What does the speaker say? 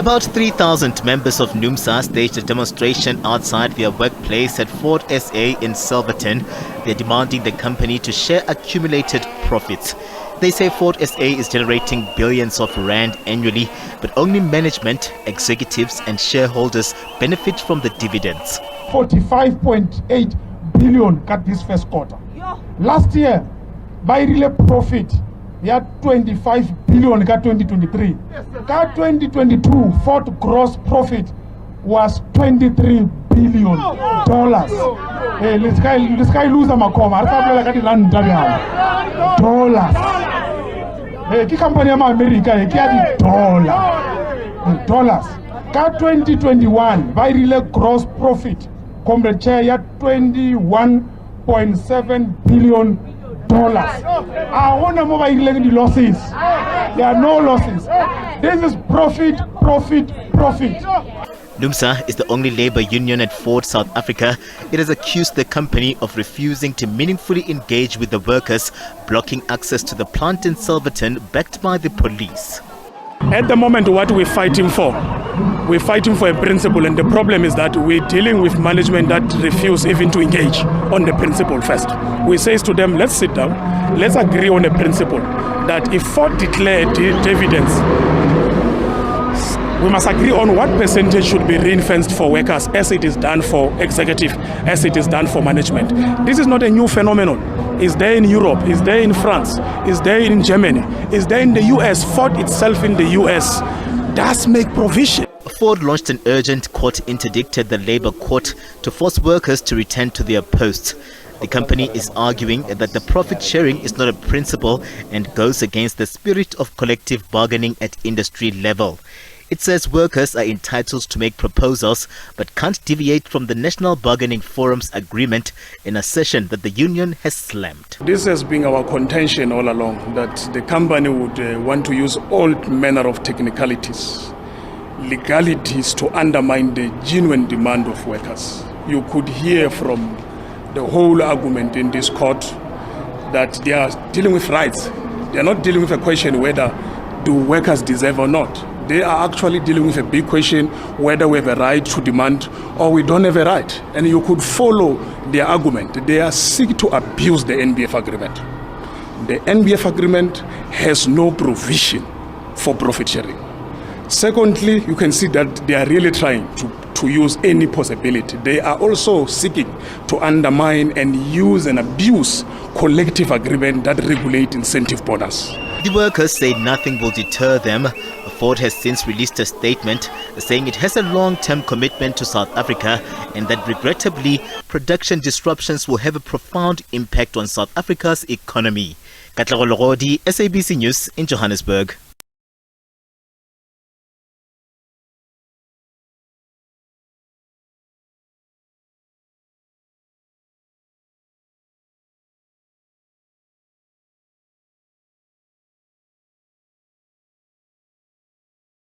About 3,000 members of NUMSA staged a demonstration outside their workplace at Ford SA in Silverton. They're demanding the company to share accumulated profits. They say Ford SA is generating billions of rand annually, but only management, executives and shareholders benefit from the dividends. 45.8 billion cut this first quarter. Last year, by real profit, we had 25 billion cut 2023. Cut 2022, Ford gross profit was $23 billion. Hey, this guy lose a makoma. Dollars. Hey, ki company ama America, he get dollars. Cut 2021, by real gross profit, come the chair at $21.7 billion. I want to move the losses. There are no losses. This is profit. NUMSA is the only labor union at Ford South Africa. It has accused the company of refusing to meaningfully engage with the workers, blocking access to the plant in Silverton, backed by the police. At the moment, what we're fighting for a principle, and the problem is that we're dealing with management that refuse even to engage on the principle first. We say to them, let's sit down, let's agree on a principle that if Ford declared dividends, we must agree on what percentage should be ring-fenced for workers as it is done for executive, as it is done for management. This is not a new phenomenon. It's there in Europe, it's there in France, it's there in Germany, it's there in the US. Ford itself in the US does make provision. Ford launched an urgent court interdict at the Labour Court to force workers to return to their posts. The company is arguing that the profit sharing is not a principle and goes against the spirit of collective bargaining at industry level. It says workers are entitled to make proposals but can't deviate from the National Bargaining Forum's agreement, an assertion that the union has slammed. This has been our contention all along, that the company would want to use all manner of technicalities, legalities to undermine the genuine demand of workers. You could hear from the whole argument in this court that they are dealing with rights. They are not dealing with a question whether do workers deserve or not. They are actually dealing with a big question whether we have a right to demand or we don't have a right. And you could follow their argument. They are seeking to abuse the NBF agreement. The NBF agreement has no provision for profit sharing. Secondly, you can see that they are really trying to use any possibility. They are also seeking to undermine and use and abuse collective agreement that regulate incentive bonus. The workers say nothing will deter them. Ford has since released a statement saying it has a long-term commitment to South Africa and that regrettably production disruptions will have a profound impact on South Africa's economy. Katlego Logodi, SABC News in Johannesburg.